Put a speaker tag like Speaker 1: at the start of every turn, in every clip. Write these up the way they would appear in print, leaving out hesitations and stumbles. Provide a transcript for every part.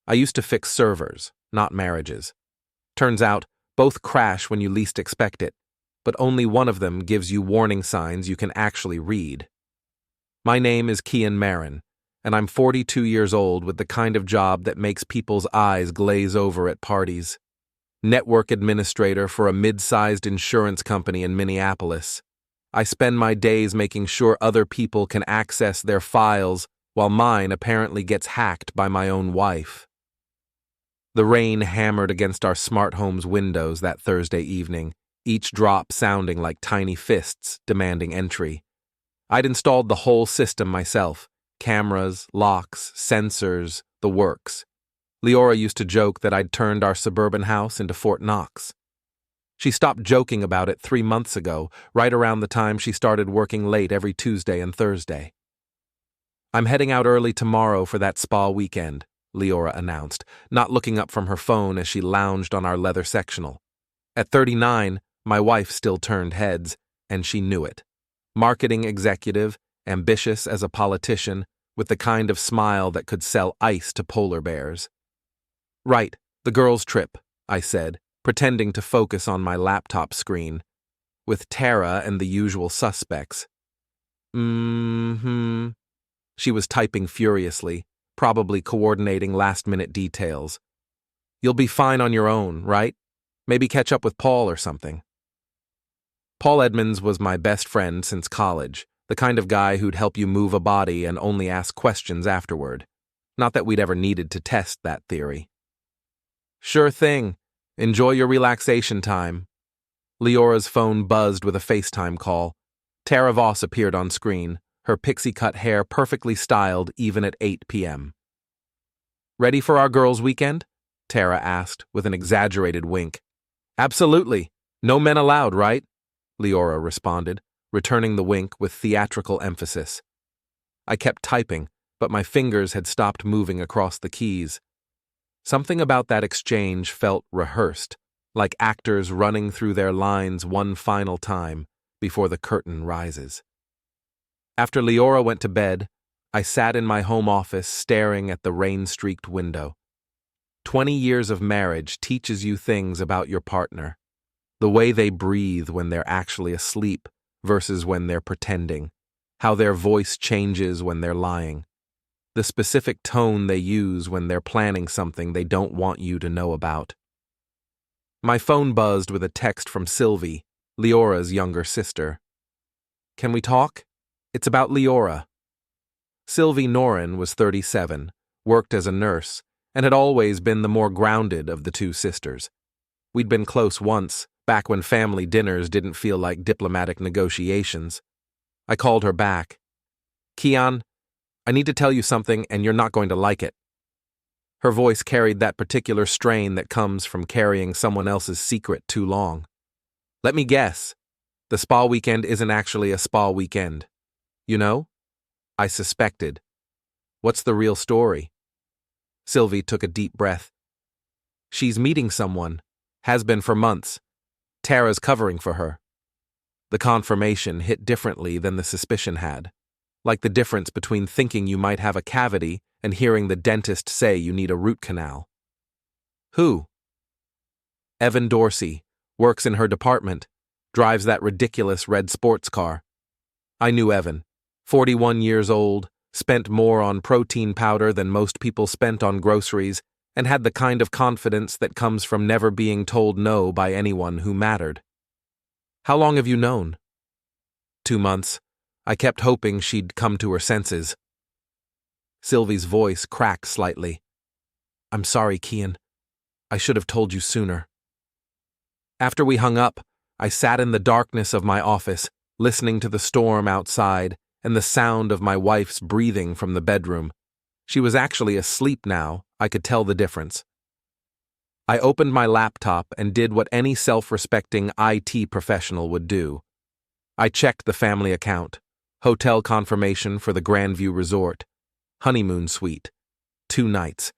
Speaker 1: I used to fix servers, not marriages. Turns out, both crash when you least expect it, but only one of them gives you warning signs you can actually read. My name is Kian Marin, and I'm 42 years old with the kind of job that makes people's eyes glaze over at parties. Network administrator for a mid-sized insurance company in Minneapolis. I spend my days making sure other people can access their files while mine apparently gets hacked by my own wife. The rain hammered against our smart home's windows that Thursday evening, each drop sounding like tiny fists demanding entry. I'd installed the whole system myself, cameras, locks, sensors, the works. Liora used to joke that I'd turned our suburban house into Fort Knox. She stopped joking about it 3 months ago, right around the time she started working late every Tuesday and Thursday. I'm heading out early tomorrow for that spa weekend, Liora announced, not looking up from her phone as she lounged on our leather sectional. At 39, my wife still turned heads, and she knew it. Marketing executive, ambitious as a politician, with the kind of smile that could sell ice to polar bears. Right, the girls' trip, I said, pretending to focus on my laptop screen. With Tara and the usual suspects. She was typing furiously, probably coordinating last-minute details. You'll be fine on your own, right? Maybe catch up with Paul or something. Paul Edmonds was my best friend since college, the kind of guy who'd help you move a body and only ask questions afterward. Not that we'd ever needed to test that theory. Sure thing. Enjoy your relaxation time. Leora's phone buzzed with a FaceTime call. Tara Voss appeared on screen, her pixie-cut hair perfectly styled even at 8 p.m. Ready for our girls' weekend? Tara asked, with an exaggerated wink. Absolutely. No men allowed, right? Liora responded, returning the wink with theatrical emphasis. I kept typing, but my fingers had stopped moving across the keys. Something about that exchange felt rehearsed, like actors running through their lines one final time before the curtain rises. After Liora went to bed, I sat in my home office staring at the rain-streaked window. 20 years of marriage teaches you things about your partner. The way they breathe when they're actually asleep versus when they're pretending. How their voice changes when they're lying. The specific tone they use when they're planning something they don't want you to know about. My phone buzzed with a text from Sylvie, Leora's younger sister. Can we talk? It's about Liora. Sylvie Norin was 37, worked as a nurse, and had always been the more grounded of the two sisters. We'd been close once, back when family dinners didn't feel like diplomatic negotiations. I called her back. Kian, I need to tell you something and you're not going to like it. Her voice carried that particular strain that comes from carrying someone else's secret too long. Let me guess. The spa weekend isn't actually a spa weekend. You know? I suspected. What's the real story? Sylvie took a deep breath. She's meeting someone. Has been for months. Tara's covering for her. The confirmation hit differently than the suspicion had. Like the difference between thinking you might have a cavity and hearing the dentist say you need a root canal. Who? Evan Dorsey. Works in her department. Drives that ridiculous red sports car. I knew Evan. 41 years old, spent more on protein powder than most people spent on groceries, and had the kind of confidence that comes from never being told no by anyone who mattered. How long have you known? 2 months. I kept hoping she'd come to her senses. Sylvie's voice cracked slightly. I'm sorry, Kian. I should have told you sooner. After we hung up, I sat in the darkness of my office, listening to the storm outside and the sound of my wife's breathing from the bedroom. She was actually asleep now, I could tell the difference. I opened my laptop and did what any self-respecting IT professional would do. I checked the family account, hotel confirmation for the Grandview Resort, honeymoon suite, 2 nights.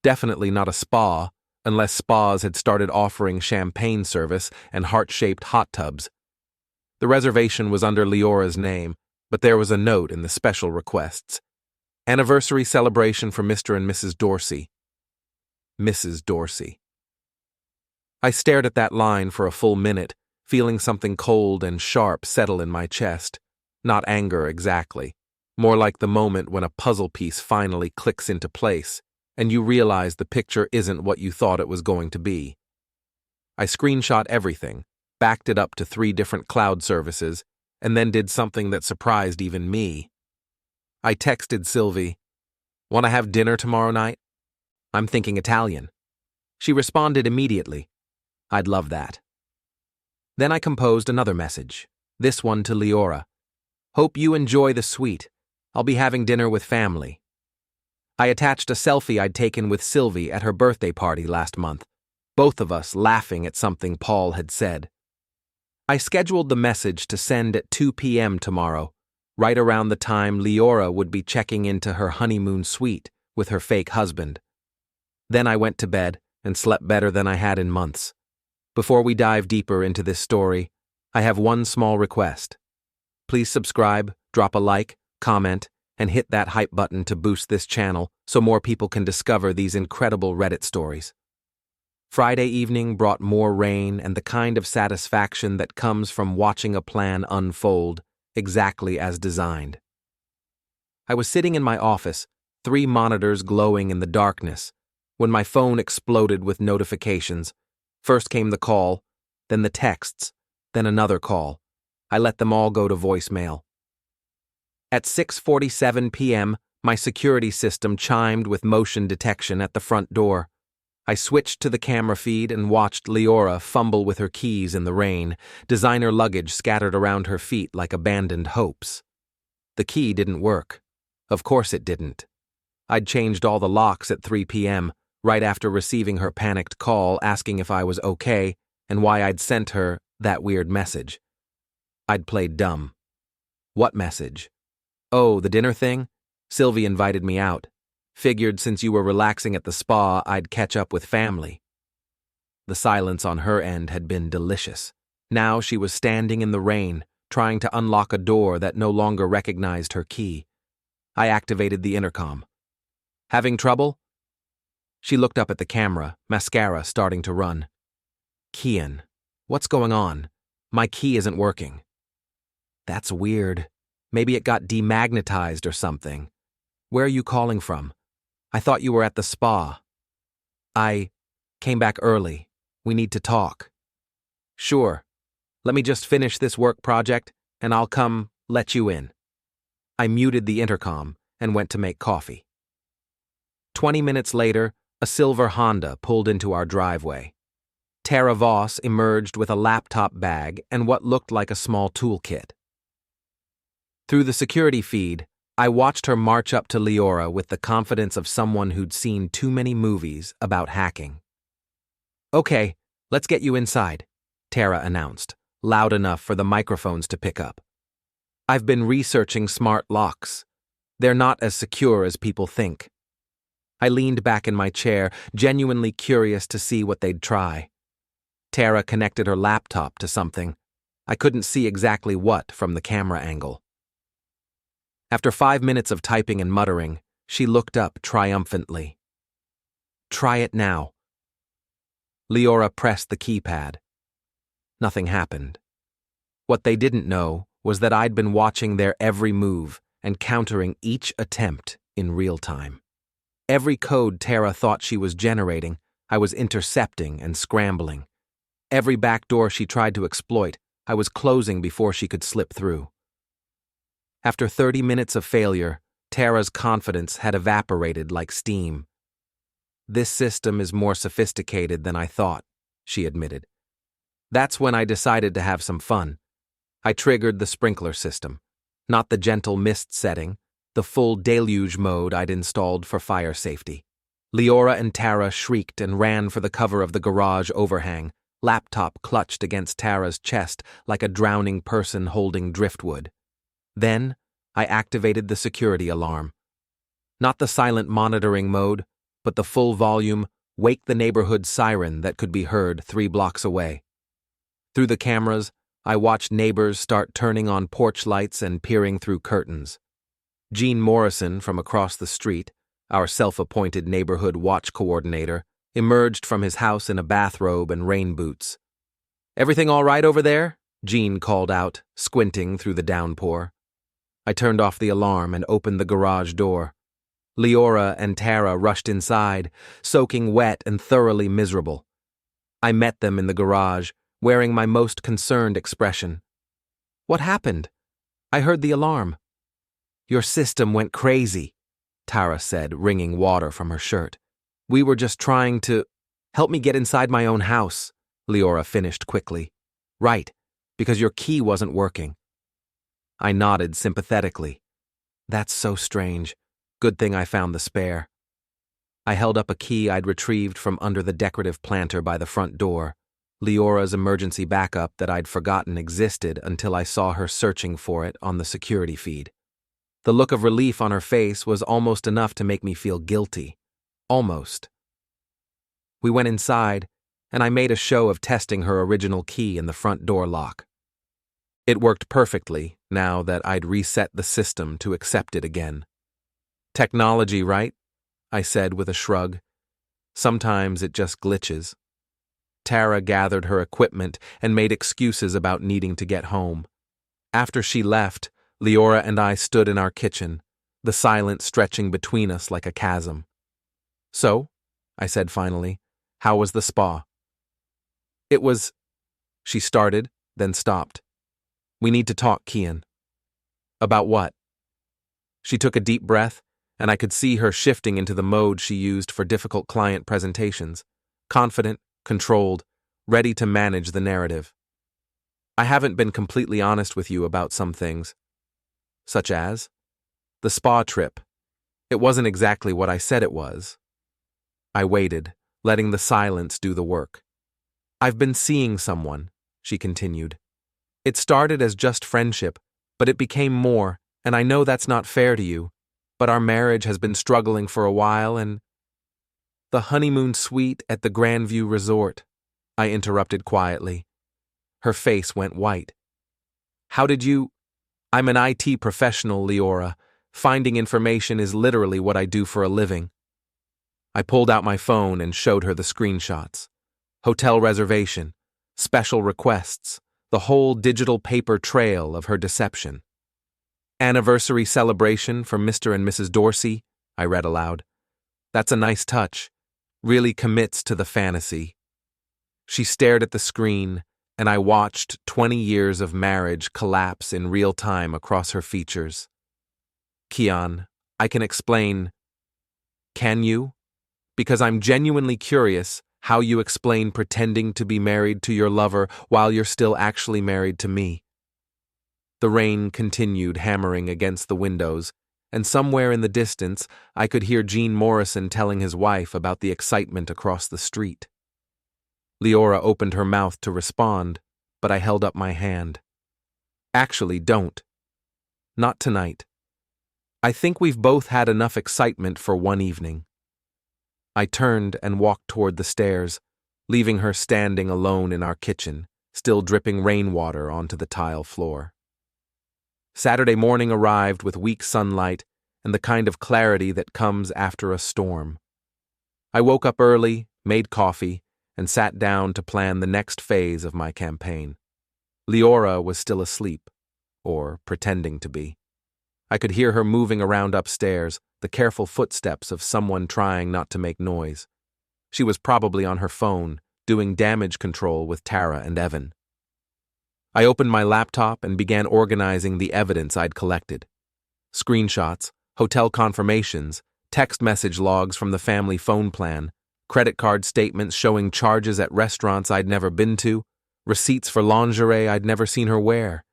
Speaker 1: Definitely not a spa, unless spas had started offering champagne service and heart-shaped hot tubs. The reservation was under Leora's name, but there was a note in the special requests. Anniversary celebration for Mr. and Mrs. Dorsey. Mrs. Dorsey. I stared at that line for a full minute, feeling something cold and sharp settle in my chest. Not anger exactly, more like the moment when a puzzle piece finally clicks into place, and you realize the picture isn't what you thought it was going to be. I screenshot everything, backed it up to 3 different cloud services, and then did something that surprised even me. I texted Sylvie, "Want to have dinner tomorrow night? I'm thinking Italian." She responded immediately, "I'd love that." Then I composed another message, this one to Liora. "Hope you enjoy the suite. I'll be having dinner with family." I attached a selfie I'd taken with Sylvie at her birthday party last month, both of us laughing at something Paul had said. I scheduled the message to send at 2 p.m. tomorrow, right around the time Liora would be checking into her honeymoon suite with her fake husband. Then I went to bed and slept better than I had in months. Before we dive deeper into this story, I have one small request. Please subscribe, drop a like, comment, and hit that hype button to boost this channel so more people can discover these incredible Reddit stories. Friday evening brought more rain and the kind of satisfaction that comes from watching a plan unfold exactly as designed. I was sitting in my office, 3 monitors glowing in the darkness, when my phone exploded with notifications. First came the call, then the texts, then another call. I let them all go to voicemail. At 6:47 p.m., my security system chimed with motion detection at the front door. I switched to the camera feed and watched Liora fumble with her keys in the rain, designer luggage scattered around her feet like abandoned hopes. The key didn't work. Of course it didn't. I'd changed all the locks at 3 p.m., right after receiving her panicked call asking if I was okay and why I'd sent her that weird message. I'd played dumb. What message? Oh, the dinner thing? Sylvie invited me out. Figured since you were relaxing at the spa, I'd catch up with family. The silence on her end had been delicious. Now she was standing in the rain, trying to unlock a door that no longer recognized her key. I activated the intercom. "Having trouble?" She looked up at the camera, mascara starting to run. "Kian, what's going on? My key isn't working." "That's weird. Maybe it got demagnetized or something. Where are you calling from? I thought you were at the spa." "I came back early. We need to talk." "Sure. Let me just finish this work project, and I'll come let you in." I muted the intercom and went to make coffee. 20 minutes later, a silver Honda pulled into our driveway. Tara Voss emerged with a laptop bag and what looked like a small toolkit. Through the security feed, I watched her march up to Liora with the confidence of someone who'd seen too many movies about hacking. "Okay, let's get you inside," Tara announced, loud enough for the microphones to pick up. "I've been researching smart locks. They're not as secure as people think." I leaned back in my chair, genuinely curious to see what they'd try. Tara connected her laptop to something. I couldn't see exactly what from the camera angle. After 5 minutes of typing and muttering, she looked up triumphantly. "Try it now." Liora pressed the keypad. Nothing happened. What they didn't know was that I'd been watching their every move and countering each attempt in real time. Every code Tara thought she was generating, I was intercepting and scrambling. Every backdoor she tried to exploit, I was closing before she could slip through. After 30 minutes of failure, Tara's confidence had evaporated like steam. "This system is more sophisticated than I thought," she admitted. That's when I decided to have some fun. I triggered the sprinkler system, not the gentle mist setting, the full deluge mode I'd installed for fire safety. Liora and Tara shrieked and ran for the cover of the garage overhang, laptop clutched against Tara's chest like a drowning person holding driftwood. Then, I activated the security alarm. Not the silent monitoring mode, but the full volume, wake the neighborhood siren that could be heard 3 blocks away. Through the cameras, I watched neighbors start turning on porch lights and peering through curtains. Jean Morrison from across the street, our self-appointed neighborhood watch coordinator, emerged from his house in a bathrobe and rain boots. "Everything all right over there?" Jean called out, squinting through the downpour. I turned off the alarm and opened the garage door. Liora and Tara rushed inside, soaking wet and thoroughly miserable. I met them in the garage, wearing my most concerned expression. "What happened? I heard the alarm." "Your system went crazy," Tara said, wringing water from her shirt. "We were just trying to help me get inside my own house," Liora finished quickly. "Right, because your key wasn't working." I nodded sympathetically. "That's so strange. Good thing I found the spare." I held up a key I'd retrieved from under the decorative planter by the front door, Leora's emergency backup that I'd forgotten existed until I saw her searching for it on the security feed. The look of relief on her face was almost enough to make me feel guilty. Almost. We went inside, and I made a show of testing her original key in the front door lock. It worked perfectly now that I'd reset the system to accept it again. "Technology, right?" I said with a shrug. "Sometimes it just glitches." Tara gathered her equipment and made excuses about needing to get home. After she left, Liora and I stood in our kitchen, the silence stretching between us like a chasm. "So," I said finally, "how was the spa?" "It was—" she started, then stopped. "We need to talk, Kian." "About what?" She took a deep breath, and I could see her shifting into the mode she used for difficult client presentations, confident, controlled, ready to manage the narrative. "I haven't been completely honest with you about some things." "Such as?" "The spa trip. It wasn't exactly what I said it was." I waited, letting the silence do the work. "I've been seeing someone," she continued. "It started as just friendship, but it became more, and I know that's not fair to you, but our marriage has been struggling for a while and—" "The honeymoon suite at the Grandview Resort," I interrupted quietly. Her face went white. "How did you—" "I'm an IT professional, Liora. Finding information is literally what I do for a living." I pulled out my phone and showed her the screenshots. Hotel reservation, special requests, the whole digital paper trail of her deception. "Anniversary celebration for Mr. and Mrs. Dorsey," I read aloud. "That's a nice touch. Really commits to the fantasy." She stared at the screen, and I watched 20 years of marriage collapse in real time across her features. "Kian, I can explain." "Can you? Because I'm genuinely curious how you explain pretending to be married to your lover while you're still actually married to me." The rain continued hammering against the windows, and somewhere in the distance I could hear Gene Morrison telling his wife about the excitement across the street. Liora opened her mouth to respond, but I held up my hand. "Actually, don't. Not tonight. I think we've both had enough excitement for one evening." I turned and walked toward the stairs, leaving her standing alone in our kitchen, still dripping rainwater onto the tile floor. Saturday morning arrived with weak sunlight and the kind of clarity that comes after a storm. I woke up early, made coffee, and sat down to plan the next phase of my campaign. Liora was still asleep, or pretending to be. I could hear her moving around upstairs, the careful footsteps of someone trying not to make noise. She was probably on her phone, doing damage control with Tara and Evan. I opened my laptop and began organizing the evidence I'd collected. Screenshots, hotel confirmations, text message logs from the family phone plan, credit card statements showing charges at restaurants I'd never been to, receipts for lingerie I'd never seen her wear.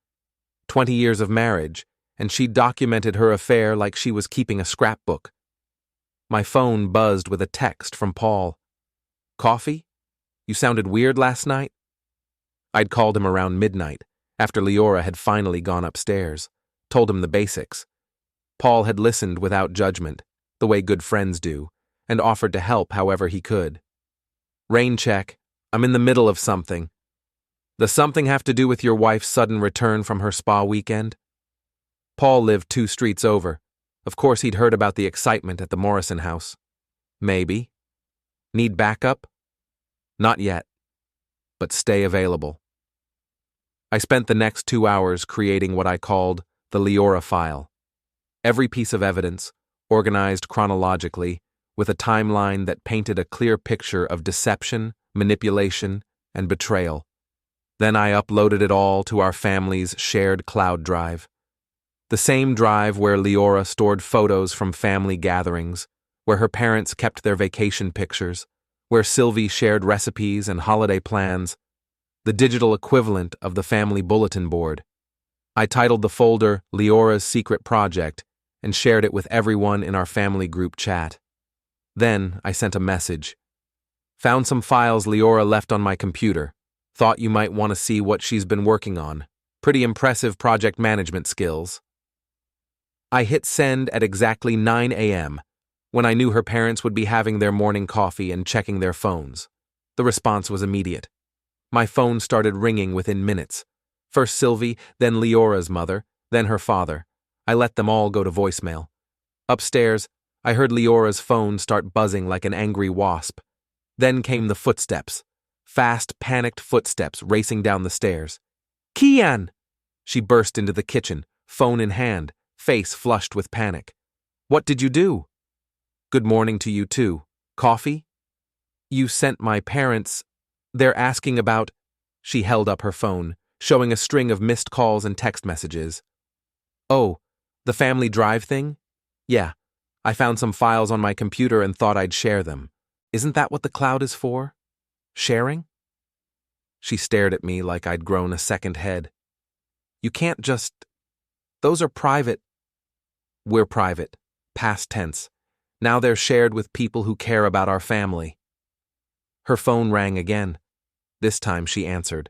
Speaker 1: 20 years of marriage, and she documented her affair like she was keeping a scrapbook. My phone buzzed with a text from Paul. "Coffee? You sounded weird last night?" I'd called him around midnight, after Liora had finally gone upstairs, told him the basics. Paul had listened without judgment, the way good friends do, and offered to help however he could. "Rain check. I'm in the middle of something." "Does something have to do with your wife's sudden return from her spa weekend?" Paul lived 2 streets over. Of course he'd heard about the excitement at the Morrison house. "Maybe." Need backup? Not yet, but stay available. I spent the next 2 hours creating what I called the Liora file. Every piece of evidence, organized chronologically, with a timeline that painted a clear picture of deception, manipulation, and betrayal. Then I uploaded it all to our family's shared cloud drive. The same drive where Liora stored photos from family gatherings, where her parents kept their vacation pictures, where Sylvie shared recipes and holiday plans, the digital equivalent of the family bulletin board. I titled the folder Liora's Secret Project and shared it with everyone in our family group chat. Then I sent a message. Found some files Liora left on my computer. Thought you might want to see what she's been working on. Pretty impressive project management skills. I hit send at exactly 9 a.m., when I knew her parents would be having their morning coffee and checking their phones. The response was immediate. My phone started ringing within minutes. First Sylvie, then Liora's mother, then her father. I let them all go to voicemail. Upstairs, I heard Liora's phone start buzzing like an angry wasp. Then came the footsteps. Fast, panicked footsteps racing down the stairs. Kian! She burst into the kitchen, phone in hand, face flushed with panic. What did you do? Good morning to you too. Coffee? You sent my parents. They're asking about. She held up her phone, showing a string of missed calls and text messages. Oh, the family drive thing? Yeah, I found some files on my computer and thought I'd share them. Isn't that what the cloud is for? Sharing? She stared at me like I'd grown a second head. You can't just. Those are private. We're private. Past tense. Now they're shared with people who care about our family. Her phone rang again. This time she answered.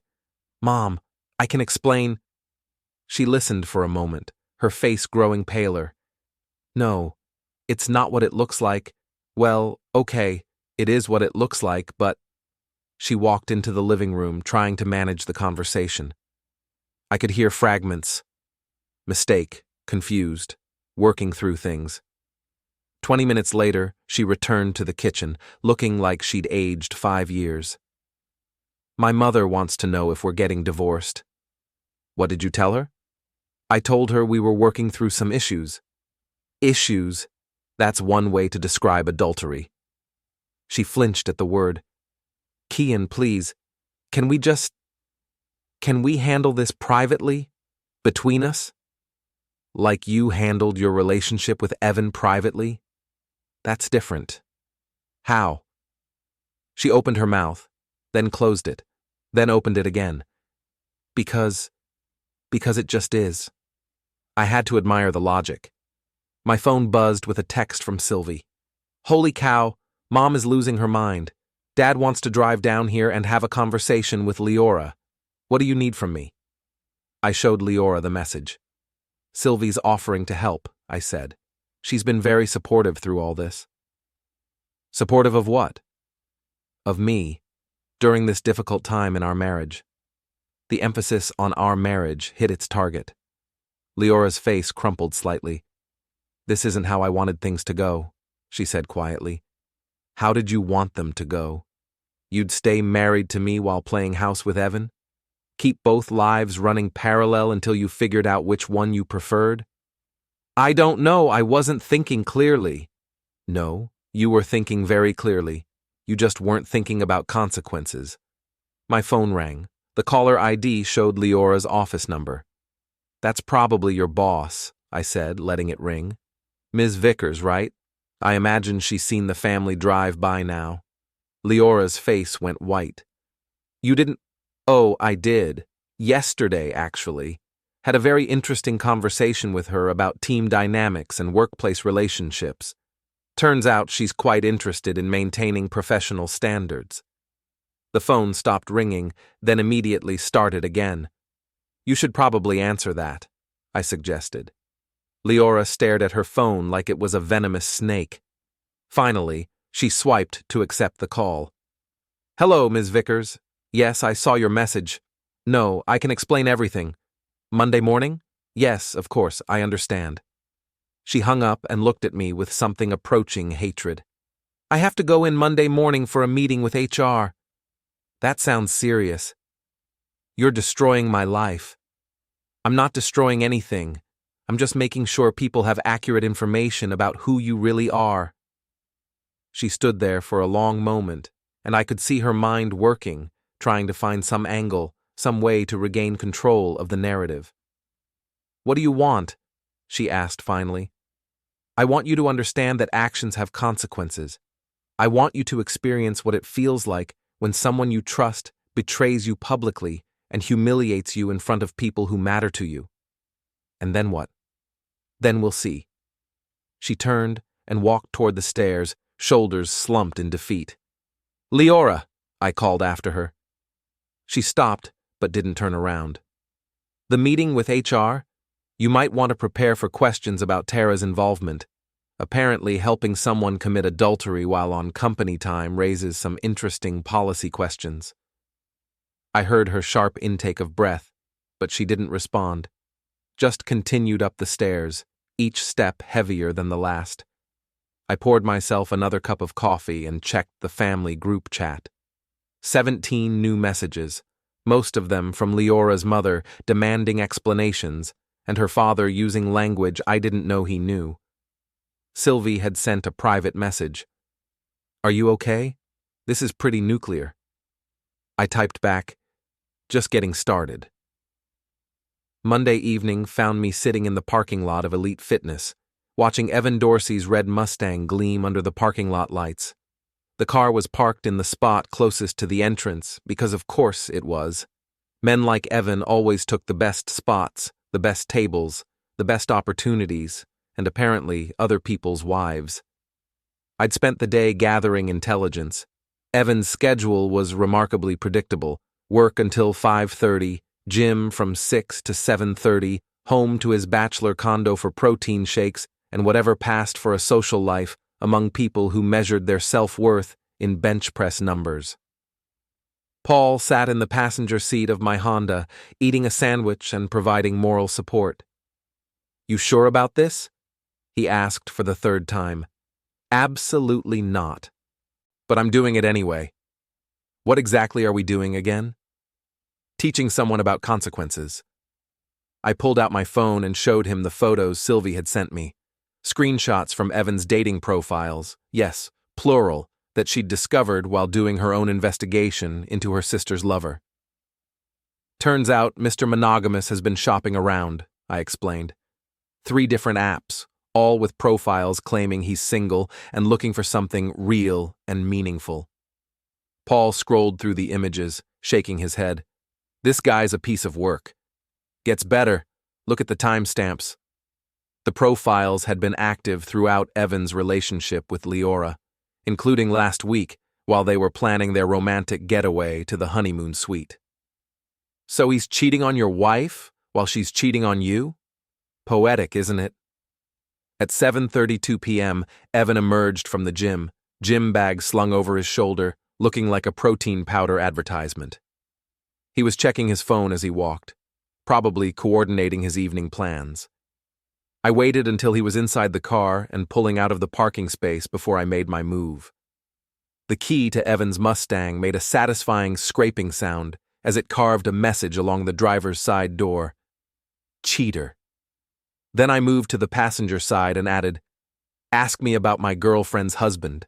Speaker 1: Mom, I can explain. She listened for a moment, her face growing paler. No, it's not what it looks like. Well, okay, it is what it looks like, but. She walked into the living room, trying to manage the conversation. I could hear fragments. Mistake, confused, working through things. 20 minutes later, she returned to the kitchen, looking like she'd aged 5 years. My mother wants to know if we're getting divorced. What did you tell her? I told her we were working through some issues. Issues? That's one way to describe adultery. She flinched at the word. Kian, please, can we handle this privately? Between us? Like you handled your relationship with Evan privately? That's different. How? She opened her mouth, then closed it, then opened it again. Because it just is. I had to admire the logic. My phone buzzed with a text from Sylvie. Holy cow, Mom is losing her mind. Dad wants to drive down here and have a conversation with Liora. What do you need from me? I showed Liora the message. Sylvie's offering to help, I said. She's been very supportive through all this. Supportive of what? Of me, during this difficult time in our marriage. The emphasis on our marriage hit its target. Liora's face crumpled slightly. This isn't how I wanted things to go, she said quietly. How did you want them to go? You'd stay married to me while playing house with Evan? Keep both lives running parallel until you figured out which one you preferred? I don't know, I wasn't thinking clearly. No, you were thinking very clearly. You just weren't thinking about consequences. My phone rang. The caller ID showed Liora's office number. That's probably your boss, I said, letting it ring. Ms. Vickers, right? I imagine she's seen the family drive by now. Liora's face went white. You didn't? Oh, I did. Yesterday, actually. Had a very interesting conversation with her about team dynamics and workplace relationships. Turns out she's quite interested in maintaining professional standards. The phone stopped ringing, then immediately started again. You should probably answer that, I suggested. Liora stared at her phone like it was a venomous snake. Finally, she swiped to accept the call. Hello, Ms. Vickers. Yes, I saw your message. No, I can explain everything. Monday morning? Yes, of course, I understand. She hung up and looked at me with something approaching hatred. I have to go in Monday morning for a meeting with HR. That sounds serious. You're destroying my life. I'm not destroying anything. I'm just making sure people have accurate information about who you really are. She stood there for a long moment, and I could see her mind working, trying to find some angle, some way to regain control of the narrative. What do you want? She asked finally. I want you to understand that actions have consequences. I want you to experience what it feels like when someone you trust betrays you publicly and humiliates you in front of people who matter to you. And then what? Then we'll see. She turned and walked toward the stairs, shoulders slumped in defeat. Liora, I called after her. She stopped, but didn't turn around. The meeting with HR? You might want to prepare for questions about Tara's involvement. Apparently, helping someone commit adultery while on company time raises some interesting policy questions. I heard her sharp intake of breath, but she didn't respond. Just continued up the stairs, each step heavier than the last. I poured myself another cup of coffee and checked the family group chat. 17 new messages, most of them from Leora's mother demanding explanations, and her father using language I didn't know he knew. Sylvie had sent a private message. Are you okay? This is pretty nuclear. I typed back, just getting started. Monday evening found me sitting in the parking lot of Elite Fitness, watching Evan Dorsey's red Mustang gleam under the parking lot lights. The car was parked in the spot closest to the entrance because of course it was. Men like Evan always took the best spots, the best tables, the best opportunities, and apparently other people's wives. I'd spent the day gathering intelligence. Evan's schedule was remarkably predictable. Work until 5:30, gym from 6 to 7:30, home to his bachelor condo for protein shakes, and whatever passed for a social life among people who measured their self-worth in bench press numbers. Paul sat in the passenger seat of my Honda, eating a sandwich and providing moral support. You sure about this? He asked for the third time. Absolutely not. But I'm doing it anyway. What exactly are we doing again? Teaching someone about consequences. I pulled out my phone and showed him the photos Sylvie had sent me. Screenshots from Evan's dating profiles, yes, plural, that she'd discovered while doing her own investigation into her sister's lover. Turns out Mr. Monogamous has been shopping around, I explained. 3 different apps, all with profiles claiming he's single and looking for something real and meaningful. Paul scrolled through the images, shaking his head. This guy's a piece of work. Gets better. Look at the timestamps. The profiles had been active throughout Evan's relationship with Liora, including last week while they were planning their romantic getaway to the honeymoon suite. So he's cheating on your wife while she's cheating on you? Poetic, isn't it? At 7:32 p.m., Evan emerged from the gym bag slung over his shoulder, looking like a protein powder advertisement. He was checking his phone as he walked, probably coordinating his evening plans. I waited until he was inside the car and pulling out of the parking space before I made my move. The key to Evan's Mustang made a satisfying scraping sound as it carved a message along the driver's side door. Cheater. Then I moved to the passenger side and added, Ask me about my girlfriend's husband.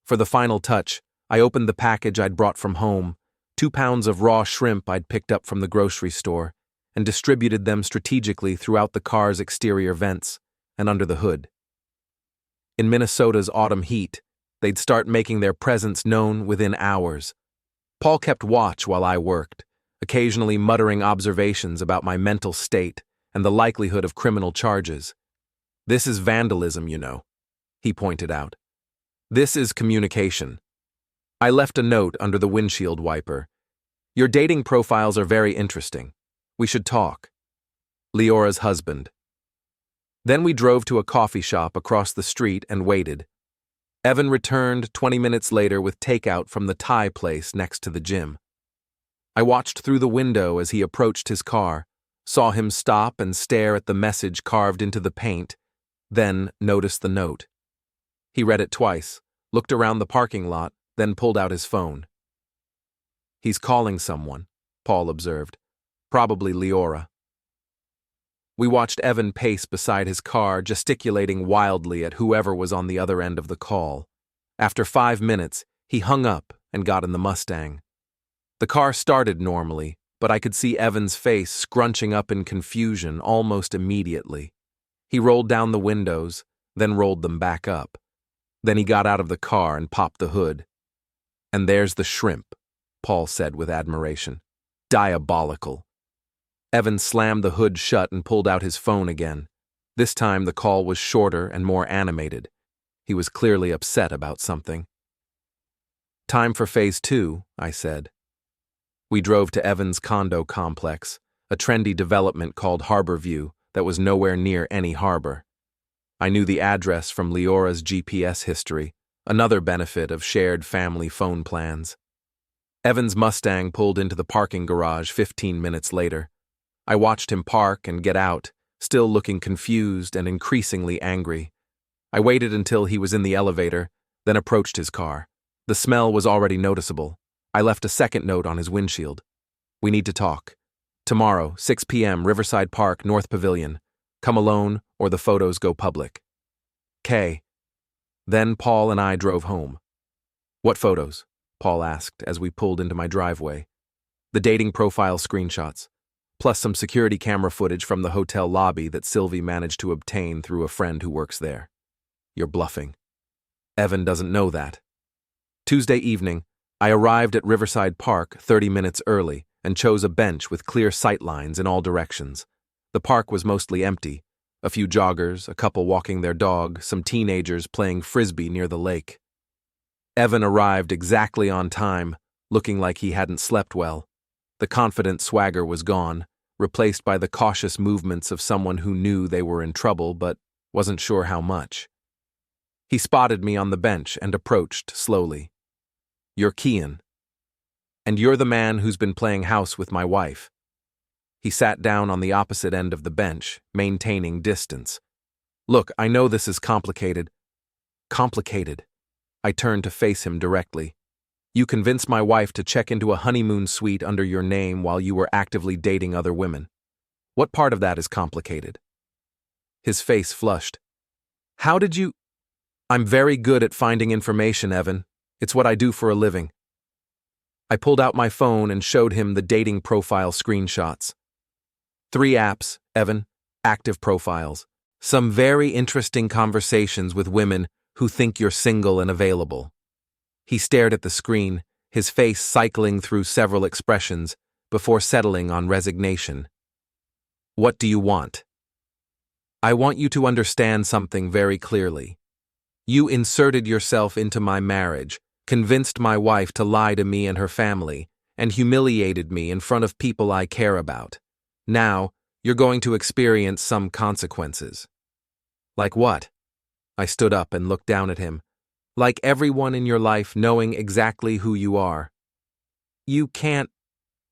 Speaker 1: For the final touch, I opened the package I'd brought from home, 2 pounds of raw shrimp I'd picked up from the grocery store, and distributed them strategically throughout the car's exterior vents and under the hood. In Minnesota's autumn heat, they'd start making their presence known within hours. Paul kept watch while I worked, occasionally muttering observations about my mental state and the likelihood of criminal charges. This is vandalism, you know, he pointed out. This is communication. I left a note under the windshield wiper. Your dating profiles are very interesting. We should talk. Leora's husband. Then we drove to a coffee shop across the street and waited. Evan returned 20 minutes later with takeout from the Thai place next to the gym. I watched through the window as he approached his car, saw him stop and stare at the message carved into the paint, then noticed the note. He read it twice, looked around the parking lot, then pulled out his phone. "He's calling someone," Paul observed. "Probably Liora." We watched Evan pace beside his car, gesticulating wildly at whoever was on the other end of the call. After 5 minutes, he hung up and got in the Mustang. The car started normally, but I could see Evan's face scrunching up in confusion almost immediately. He rolled down the windows, then rolled them back up. Then he got out of the car and popped the hood. "And there's the shrimp," Paul said with admiration. "Diabolical." Evan slammed the hood shut and pulled out his phone again. This time the call was shorter and more animated. He was clearly upset about something. "Time for phase 2, I said. We drove to Evan's condo complex, a trendy development called Harborview that was nowhere near any harbor. I knew the address from Liora's GPS history, another benefit of shared family phone plans. Evan's Mustang pulled into the parking garage 15 minutes later. I watched him park and get out, still looking confused and increasingly angry. I waited until he was in the elevator, then approached his car. The smell was already noticeable. I left a second note on his windshield. "We need to talk. Tomorrow, 6 p.m., Riverside Park, North Pavilion. Come alone or the photos go public. K." Then Paul and I drove home. "What photos?" Paul asked as we pulled into my driveway. "The dating profile screenshots, plus some security camera footage from the hotel lobby that Sylvie managed to obtain through a friend who works there." "You're bluffing." "Evan doesn't know that." Tuesday evening, I arrived at Riverside Park 30 minutes early and chose a bench with clear sightlines in all directions. The park was mostly empty. A few joggers, a couple walking their dog, some teenagers playing frisbee near the lake. Evan arrived exactly on time, looking like he hadn't slept well. The confident swagger was gone, replaced by the cautious movements of someone who knew they were in trouble but wasn't sure how much. He spotted me on the bench and approached slowly. "You're Kian. And you're the man who's been playing house with my wife." He sat down on the opposite end of the bench, maintaining distance. "Look, I know this is complicated." "Complicated?" I turned to face him directly. "You convinced my wife to check into a honeymoon suite under your name while you were actively dating other women. What part of that is complicated?" His face flushed. "How did you—" "I'm very good at finding information, Evan. It's what I do for a living." I pulled out my phone and showed him the dating profile screenshots. 3 apps, Evan, active profiles. Some very interesting conversations with women who think you're single and available. He stared at the screen, his face cycling through several expressions before settling on resignation. "What do you want?" "I want you to understand something very clearly. You inserted yourself into my marriage, convinced my wife to lie to me and her family, and humiliated me in front of people I care about. Now, you're going to experience some consequences." "Like what?" I stood up and looked down at him. "Like everyone in your life knowing exactly who you are." "You can't—"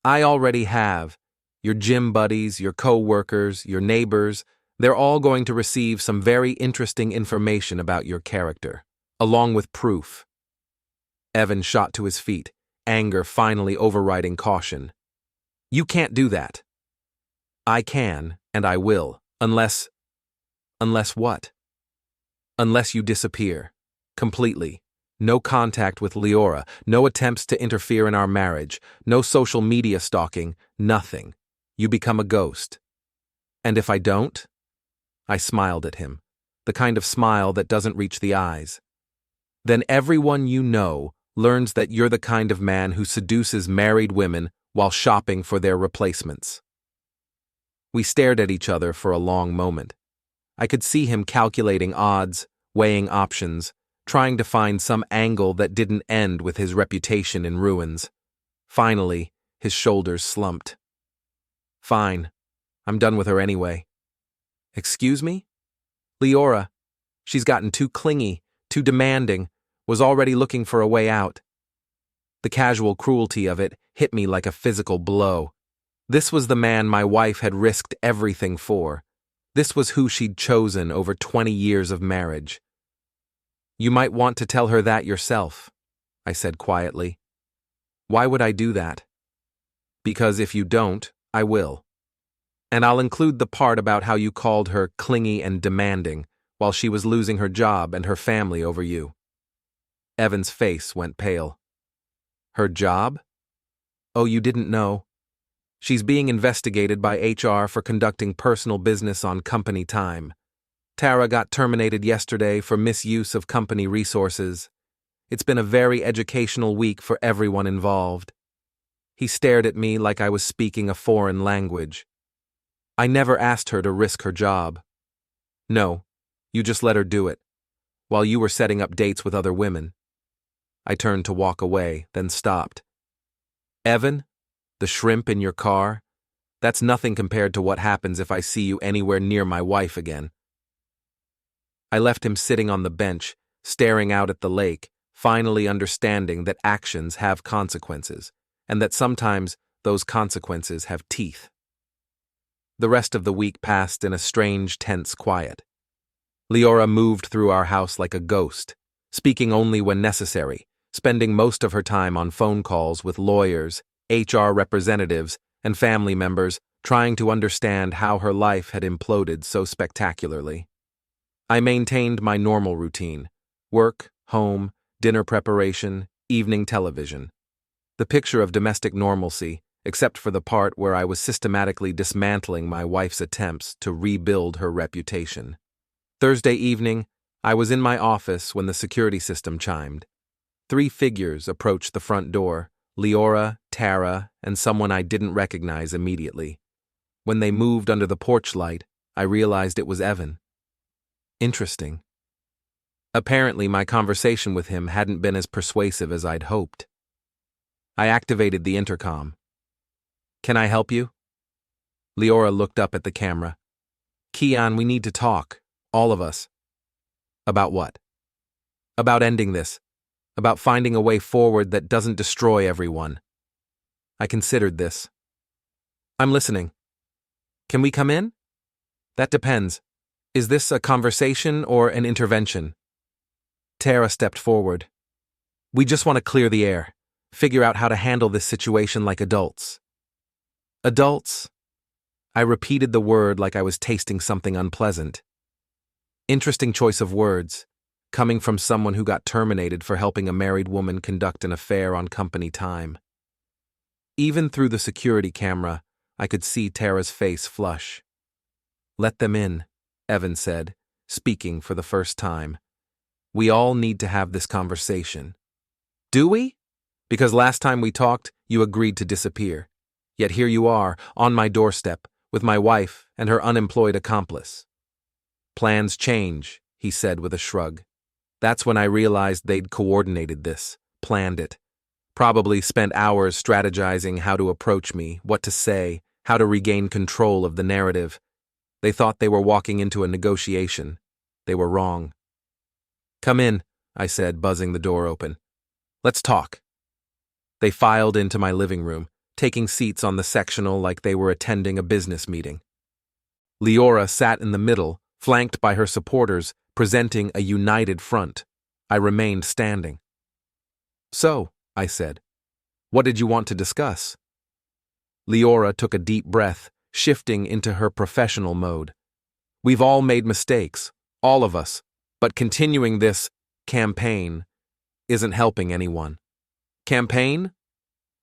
Speaker 1: "I already have. Your gym buddies, your co-workers, your neighbors, they're all going to receive some very interesting information about your character, along with proof." Evan shot to his feet, anger finally overriding caution. "You can't do that." "I can, and I will, unless—" "Unless what?" "Unless you disappear. Completely. No contact with Liora, no attempts to interfere in our marriage, no social media stalking, nothing. You become a ghost." "And if I don't?" I smiled at him, the kind of smile that doesn't reach the eyes. "Then everyone you know learns that you're the kind of man who seduces married women while shopping for their replacements." We stared at each other for a long moment. I could see him calculating odds, weighing options, trying to find some angle that didn't end with his reputation in ruins. Finally, his shoulders slumped. "Fine. I'm done with her anyway." "Excuse me?" "Liora. She's gotten too clingy, too demanding, was already looking for a way out." The casual cruelty of it hit me like a physical blow. This was the man my wife had risked everything for. This was who she'd chosen over 20 years of marriage. You might want to tell her that yourself, I said quietly. Why would I do that? Because if you don't, I will. And I'll include the part about how you called her clingy and demanding while she was losing her job and her family over you. Evan's face went pale. Her job? Oh, you didn't know? She's being investigated by HR for conducting personal business on company time. Tara got terminated yesterday for misuse of company resources. It's been a very educational week for everyone involved. He stared at me like I was speaking a foreign language. I never asked her to risk her job. No, you just let her do it, while you were setting up dates with other women. I turned to walk away, then stopped. Evan, the shrimp in your car? That's nothing compared to what happens if I see you anywhere near my wife again. I left him sitting on the bench, staring out at the lake, finally understanding that actions have consequences, and that sometimes those consequences have teeth. The rest of the week passed in a strange, tense quiet. Liora moved through our house like a ghost, speaking only when necessary, spending most of her time on phone calls with lawyers, HR representatives, and family members, trying to understand how her life had imploded so spectacularly. I maintained my normal routine: work, home, dinner preparation, evening television. The picture of domestic normalcy, except for the part where I was systematically dismantling my wife's attempts to rebuild her reputation. Thursday evening, I was in my office when the security system chimed. 3 figures approached the front door: Liora, Tara, and someone I didn't recognize immediately. When they moved under the porch light, I realized it was Evan. Interesting. Apparently, my conversation with him hadn't been as persuasive as I'd hoped. I activated the intercom. Can I help you? Liora looked up at the camera. Kian, we need to talk. All of us. About what? About ending this. About finding a way forward that doesn't destroy everyone. I considered this. I'm listening. Can we come in? That depends. Is this a conversation or an intervention? Tara stepped forward. We just want to clear the air, figure out how to handle this situation like adults. Adults? I repeated the word like I was tasting something unpleasant. Interesting choice of words, coming from someone who got terminated for helping a married woman conduct an affair on company time. Even through the security camera, I could see Tara's face flush. Let them in, Evan said, speaking for the first time. We all need to have this conversation. Do we? Because last time we talked, you agreed to disappear. Yet here you are, on my doorstep, with my wife and her unemployed accomplice. Plans change, he said with a shrug. That's when I realized they'd coordinated this, planned it. Probably spent hours strategizing how to approach me, what to say, how to regain control of the narrative. They thought they were walking into a negotiation. They were wrong. Come in, I said, buzzing the door open. Let's talk. They filed into my living room, taking seats on the sectional like they were attending a business meeting. Liora sat in the middle, flanked by her supporters, presenting a united front. I remained standing. So, I said, what did you want to discuss? Liora took a deep breath, shifting into her professional mode. We've all made mistakes, all of us, but continuing this campaign isn't helping anyone. Campaign?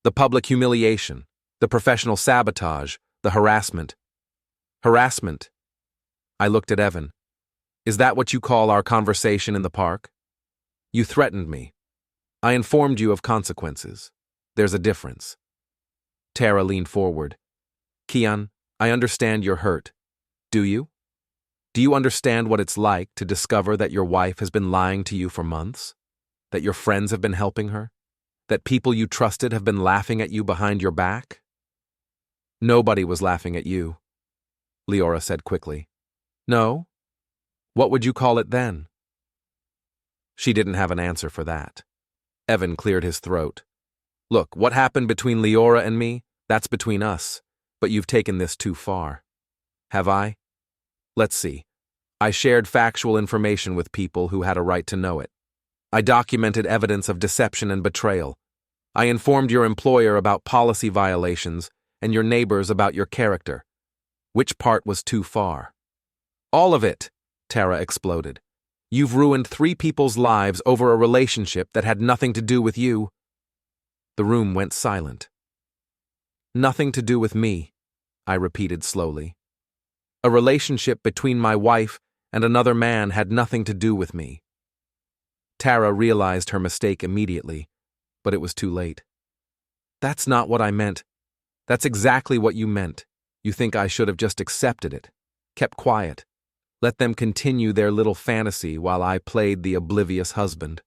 Speaker 1: The public humiliation, the professional sabotage, the harassment. Harassment. I looked at Evan. Is that what you call our conversation in the park? You threatened me. I informed you of consequences. There's a difference. Tara leaned forward. Kian, I understand you're hurt. Do you? Do you understand what it's like to discover that your wife has been lying to you for months? That your friends have been helping her? That people you trusted have been laughing at you behind your back? Nobody was laughing at you, Liora said quickly. No? What would you call it then? She didn't have an answer for that. Evan cleared his throat. Look, what happened between Liora and me, that's between us, but you've taken this too far. Have I? Let's see. I shared factual information with people who had a right to know it. I documented evidence of deception and betrayal. I informed your employer about policy violations and your neighbors about your character. Which part was too far? All of it, Tara exploded. You've ruined 3 people's lives over a relationship that had nothing to do with you. The room went silent. Nothing to do with me, I repeated slowly. A relationship between my wife and another man had nothing to do with me. Tara realized her mistake immediately, but it was too late. That's not what I meant. That's exactly what you meant. You think I should have just accepted it, kept quiet, let them continue their little fantasy while I played the oblivious husband.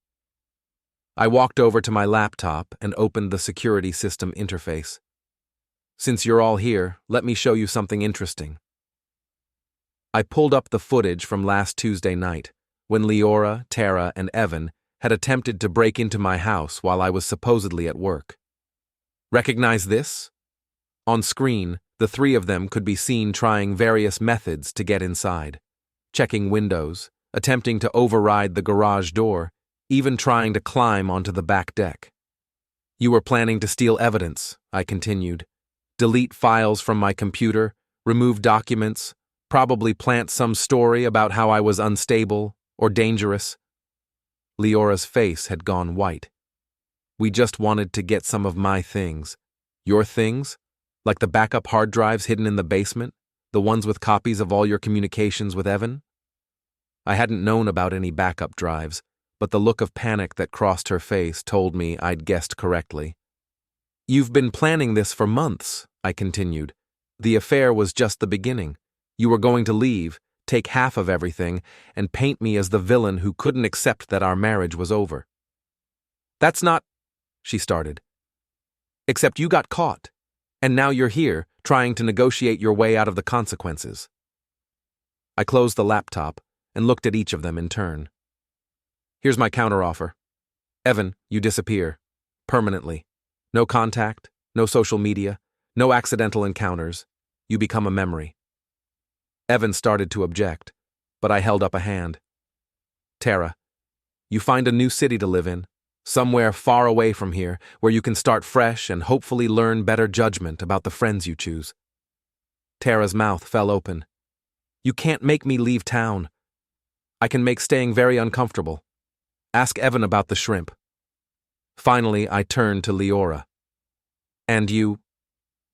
Speaker 1: I walked over to my laptop and opened the security system interface. Since you're all here, let me show you something interesting. I pulled up the footage from last Tuesday night, when Liora, Tara, and Evan had attempted to break into my house while I was supposedly at work. Recognize this? On screen, the 3 of them could be seen trying various methods to get inside, checking windows, attempting to override the garage door, even trying to climb onto the back deck. You were planning to steal evidence, I continued. Delete files from my computer, remove documents, probably plant some story about how I was unstable or dangerous. Leora's face had gone white. We just wanted to get some of my things. Your things? Like the backup hard drives hidden in the basement? The ones with copies of all your communications with Evan? I hadn't known about any backup drives, but the look of panic that crossed her face told me I'd guessed correctly. You've been planning this for months, I continued. The affair was just the beginning. You were going to leave, take half of everything, and paint me as the villain who couldn't accept that our marriage was over. That's not, she started. Except you got caught, and now you're here, trying to negotiate your way out of the consequences. I closed the laptop and looked at each of them in turn. Here's my counteroffer. Evan, you disappear. Permanently. No contact, no social media, no accidental encounters. You become a memory. Evan started to object, but I held up a hand. Tara, you find a new city to live in, somewhere far away from here, where you can start fresh and hopefully learn better judgment about the friends you choose. Tara's mouth fell open. You can't make me leave town. I can make staying very uncomfortable. Ask Evan about the shrimp. Finally, I turned to Liora. And you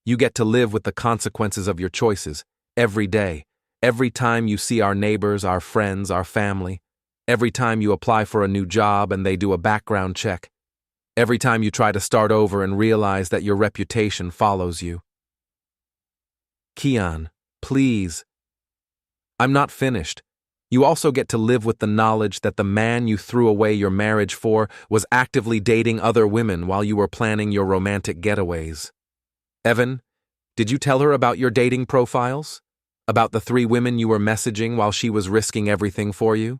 Speaker 1: get to live with the consequences of your choices, every day, every time you see our neighbors, our friends, our family, every time you apply for a new job and they do a background check, every time you try to start over and realize that your reputation follows you. Kian, please. I'm not finished. You also get to live with the knowledge that the man you threw away your marriage for was actively dating other women while you were planning your romantic getaways. Evan, did you tell her about your dating profiles? About the 3 women you were messaging while she was risking everything for you?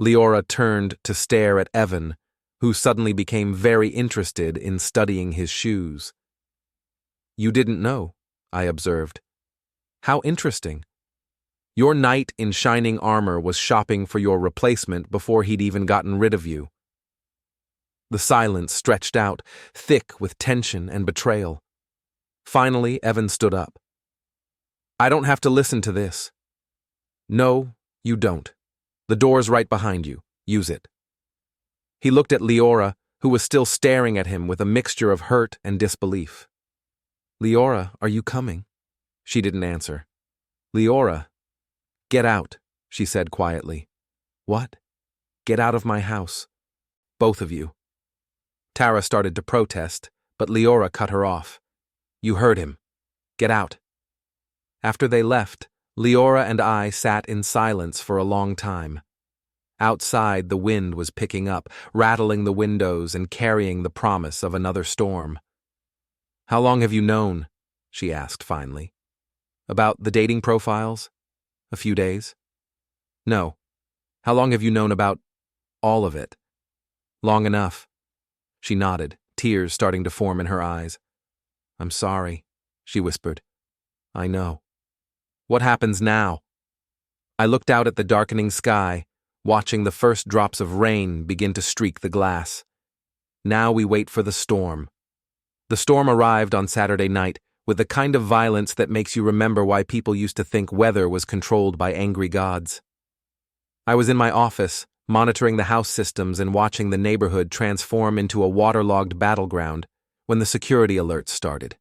Speaker 1: Liora turned to stare at Evan, who suddenly became very interested in studying his shoes. You didn't know, I observed. How interesting. Your knight in shining armor was shopping for your replacement before he'd even gotten rid of you. The silence stretched out, thick with tension and betrayal. Finally, Evan stood up. I don't have to listen to this. No, you don't. The door's right behind you. Use it. He looked at Liora, who was still staring at him with a mixture of hurt and disbelief. Liora, are you coming? She didn't answer. Liora. Get out, she said quietly. What? Get out of my house. Both of you. Tara started to protest, but Liora cut her off. You heard him. Get out. After they left, Liora and I sat in silence for a long time. Outside, the wind was picking up, rattling the windows and carrying the promise of another storm. How long have you known? She asked finally. About the dating profiles? A few days? No. How long have you known about all of it? Long enough. She nodded, tears starting to form in her eyes. I'm sorry, she whispered. I know. What happens now? I looked out at the darkening sky, watching the first drops of rain begin to streak the glass. Now we wait for the storm. The storm arrived on Saturday night with the kind of violence that makes you remember why people used to think weather was controlled by angry gods. I was in my office, monitoring the house systems and watching the neighborhood transform into a waterlogged battleground when the security alerts started.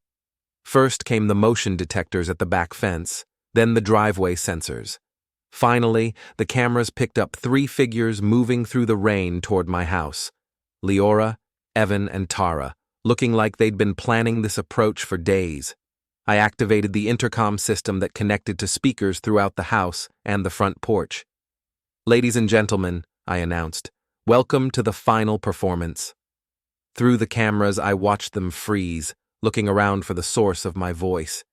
Speaker 1: First came the motion detectors at the back fence, then the driveway sensors. Finally, the cameras picked up 3 figures moving through the rain toward my house: Liora, Evan, and Tara, looking like they'd been planning this approach for days. I activated the intercom system that connected to speakers throughout the house and the front porch. "Ladies and gentlemen," I announced, "welcome to the final performance." Through the cameras, I watched them freeze, looking around for the source of my voice.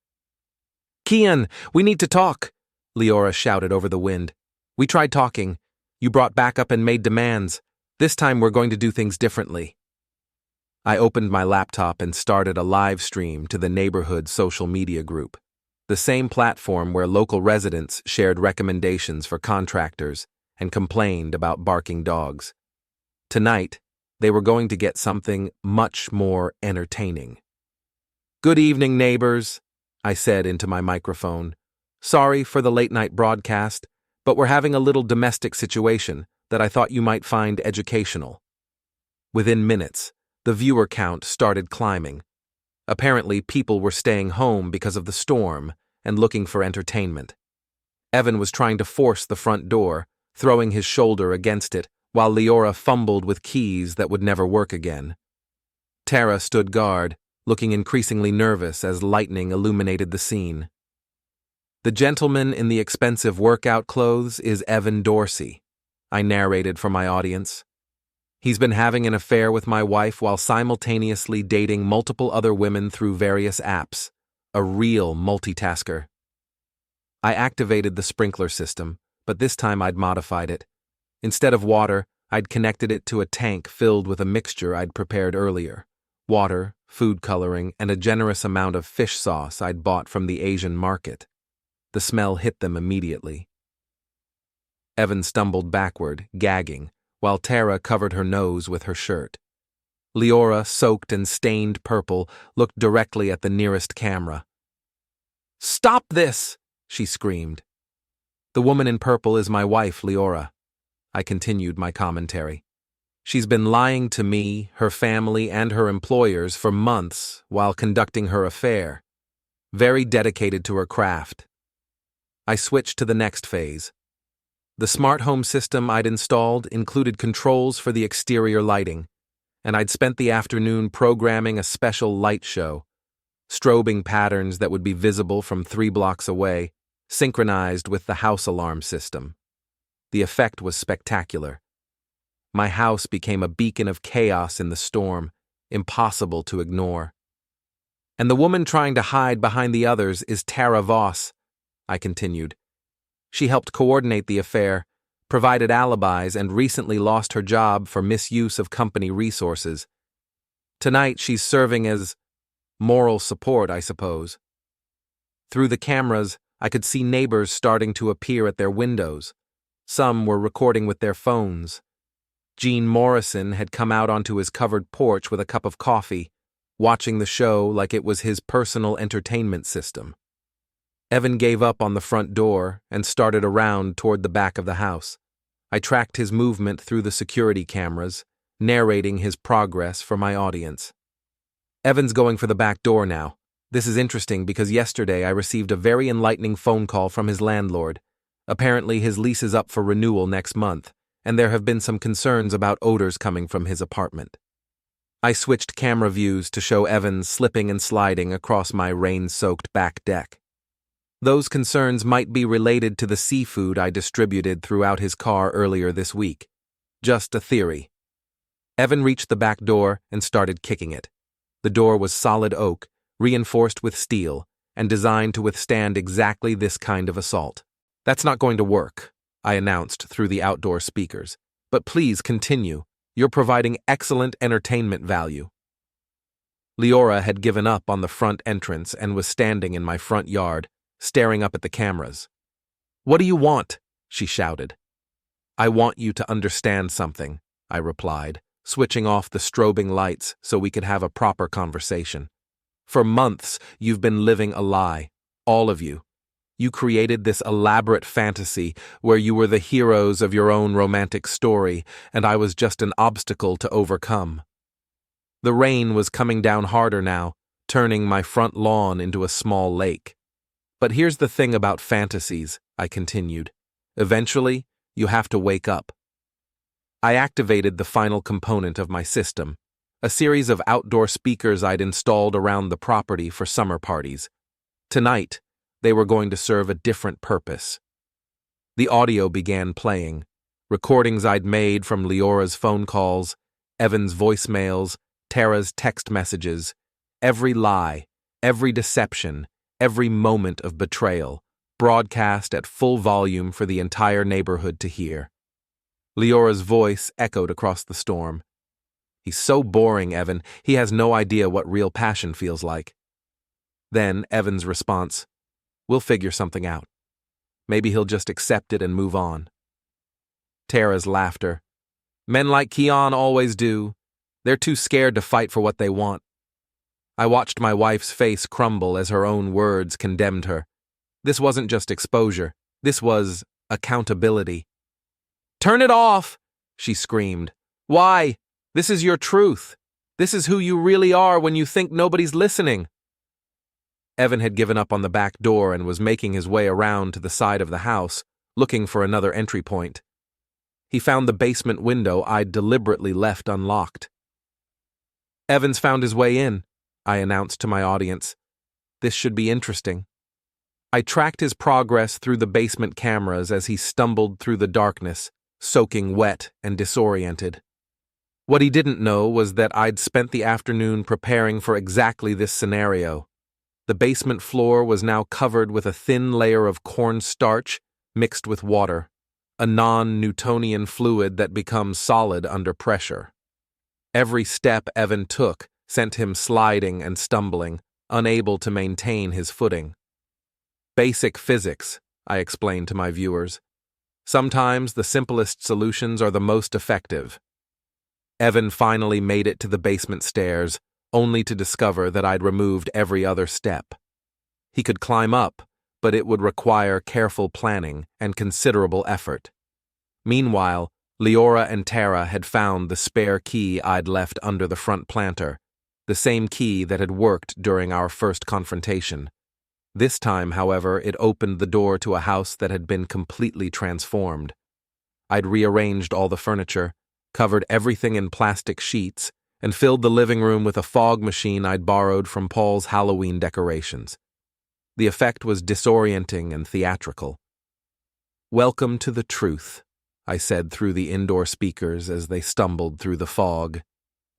Speaker 1: "Kian, we need to talk," Liora shouted over the wind. "We tried talking. You brought backup and made demands. This time we're going to do things differently." I opened my laptop and started a live stream to the neighborhood social media group, the same platform where local residents shared recommendations for contractors and complained about barking dogs. Tonight, they were going to get something much more entertaining. "Good evening, neighbors," I said into my microphone. "Sorry for the late-night broadcast, but we're having a little domestic situation that I thought you might find educational." Within minutes, the viewer count started climbing. Apparently, people were staying home because of the storm and looking for entertainment. Evan was trying to force the front door, throwing his shoulder against it, while Liora fumbled with keys that would never work again. Tara stood guard, looking increasingly nervous as lightning illuminated the scene. "The gentleman in the expensive workout clothes is Evan Dorsey," I narrated for my audience. "He's been having an affair with my wife while simultaneously dating multiple other women through various apps. A real multitasker." I activated the sprinkler system, but this time I'd modified it. Instead of water, I'd connected it to a tank filled with a mixture I'd prepared earlier: water, food coloring, and a generous amount of fish sauce I'd bought from the Asian market. The smell hit them immediately. Evan stumbled backward, gagging, while Tara covered her nose with her shirt. Liora, soaked and stained purple, looked directly at the nearest camera. "Stop this!" she screamed. "The woman in purple is my wife, Liora." I continued my commentary. "She's been lying to me, her family, and her employers for months while conducting her affair. Very dedicated to her craft." I switched to the next phase. The smart home system I'd installed included controls for the exterior lighting, and I'd spent the afternoon programming a special light show, strobing patterns that would be visible from 3 blocks away, synchronized with the house alarm system. The effect was spectacular. My house became a beacon of chaos in the storm, impossible to ignore. "And the woman trying to hide behind the others is Tara Voss," I continued. "She helped coordinate the affair, provided alibis, and recently lost her job for misuse of company resources. Tonight she's serving as moral support, I suppose." Through the cameras, I could see neighbors starting to appear at their windows. Some were recording with their phones. Gene Morrison had come out onto his covered porch with a cup of coffee, watching the show like it was his personal entertainment system. Evan gave up on the front door and started around toward the back of the house. I tracked his movement through the security cameras, narrating his progress for my audience. "Evan's going for the back door now. This is interesting because yesterday I received a very enlightening phone call from his landlord. Apparently his lease is up for renewal next month, and there have been some concerns about odors coming from his apartment." I switched camera views to show Evan slipping and sliding across my rain-soaked back deck. Those concerns might be related to the seafood I distributed throughout his car earlier this week. Just a theory. Evan reached the back door and started kicking it. The door was solid oak, reinforced with steel, and designed to withstand exactly this kind of assault. "That's not going to work," I announced through the outdoor speakers. "But please continue. You're providing excellent entertainment value." Liora had given up on the front entrance and was standing in my front yard, staring up at the cameras. "What do you want?" she shouted. I want you to understand something, I replied, switching off the strobing lights so we could have a proper conversation. For months, you've been living a lie, all of you. You created this elaborate fantasy where you were the heroes of your own romantic story, and I was just an obstacle to overcome. The rain was coming down harder now, turning my front lawn into a small lake. But here's the thing about fantasies, I continued. Eventually, you have to wake up. I activated the final component of my system, a series of outdoor speakers I'd installed around the property for summer parties. Tonight, they were going to serve a different purpose. The audio began playing, recordings I'd made from Liora's phone calls, Evan's voicemails, Tara's text messages, every lie, every deception, every moment of betrayal, broadcast at full volume for the entire neighborhood to hear. Liora's voice echoed across the storm. He's so boring, Evan. He has no idea what real passion feels like. Then Evan's response, we'll figure something out. Maybe he'll just accept it and move on. Tara's laughter. Men like Keon always do. They're too scared to fight for what they want. I watched my wife's face crumble as her own words condemned her. This wasn't just exposure. This was accountability. Turn it off, she screamed. Why? This is your truth. This is who you really are when you think nobody's listening. Evan had given up on the back door and was making his way around to the side of the house, looking for another entry point. He found the basement window I'd deliberately left unlocked. Evans found his way in, I announced to my audience. This should be interesting. I tracked his progress through the basement cameras as he stumbled through the darkness, soaking wet and disoriented. What he didn't know was that I'd spent the afternoon preparing for exactly this scenario. The basement floor was now covered with a thin layer of cornstarch mixed with water, a non-Newtonian fluid that becomes solid under pressure. Every step Evan took sent him sliding and stumbling, unable to maintain his footing. Basic physics, I explained to my viewers. Sometimes the simplest solutions are the most effective. Evan finally made it to the basement stairs, only to discover that I'd removed every other step. He could climb up, but it would require careful planning and considerable effort. Meanwhile, Liora and Tara had found the spare key I'd left under the front planter, the same key that had worked during our first confrontation. This time, however, it opened the door to a house that had been completely transformed. I'd rearranged all the furniture, covered everything in plastic sheets, and filled the living room with a fog machine I'd borrowed from Paul's Halloween decorations. The effect was disorienting and theatrical. Welcome to the truth, I said through the indoor speakers as they stumbled through the fog.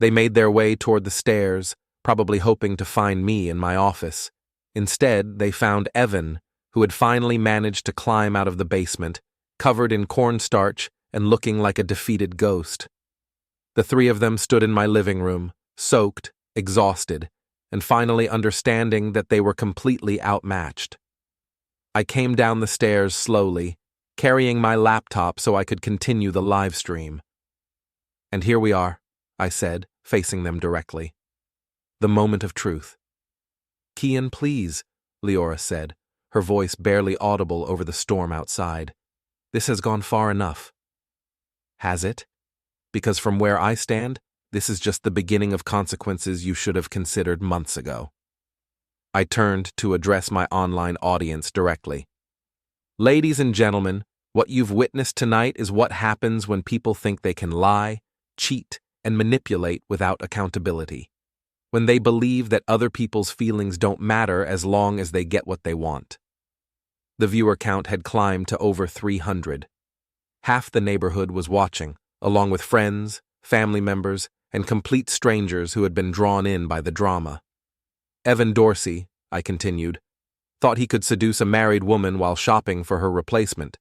Speaker 1: They made their way toward the stairs, probably hoping to find me in my office. Instead, they found Evan, who had finally managed to climb out of the basement, covered in cornstarch and looking like a defeated ghost. The three of them stood in my living room, soaked, exhausted, and finally understanding that they were completely outmatched. I came down the stairs slowly, carrying my laptop so I could continue the live stream. And here we are, I said, facing them directly. The moment of truth. Kian, please, Liora said, her voice barely audible over the storm outside. This has gone far enough. Has it? Because from where I stand, this is just the beginning of consequences you should have considered months ago. I turned to address my online audience directly. Ladies and gentlemen, what you've witnessed tonight is what happens when people think they can lie, cheat, and manipulate without accountability. When they believe that other people's feelings don't matter as long as they get what they want. The viewer count had climbed to over 300. Half the neighborhood was watching, along with friends, family members, and complete strangers who had been drawn in by the drama. Evan Dorsey, I continued, thought he could seduce a married woman while shopping for her replacement.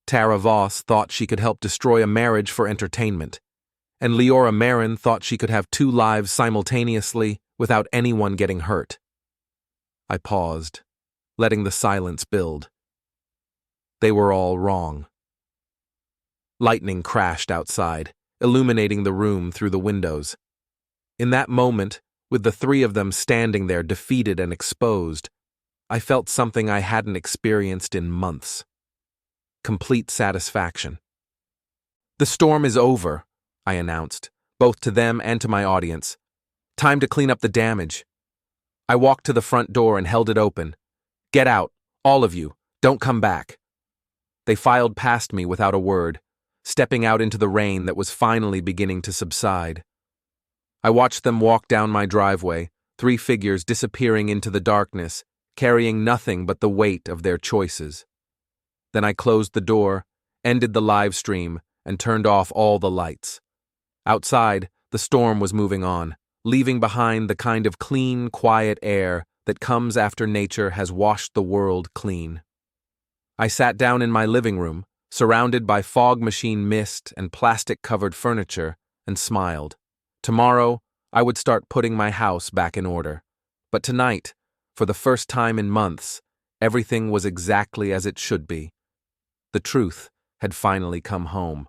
Speaker 1: Tara Voss thought she could help destroy a marriage for entertainment. And Liora Marin thought she could have two lives simultaneously without anyone getting hurt. I paused, letting the silence build. They were all wrong. Lightning crashed outside, illuminating the room through the windows. In that moment, with the three of them standing there defeated and exposed, I felt something I hadn't experienced in months. Complete satisfaction. "The storm is over," I announced, both to them and to my audience. "Time to clean up the damage." I walked to the front door and held it open. "Get out, all of you. Don't come back." They filed past me without a word, stepping out into the rain that was finally beginning to subside. I watched them walk down my driveway, three figures disappearing into the darkness, carrying nothing but the weight of their choices. Then I closed the door, ended the live stream, and turned off all the lights. Outside, the storm was moving on, leaving behind the kind of clean, quiet air that comes after nature has washed the world clean. I sat down in my living room, surrounded by fog machine mist and plastic-covered furniture, and smiled. Tomorrow, I would start putting my house back in order. But tonight, for the first time in months, everything was exactly as it should be. The truth had finally come home.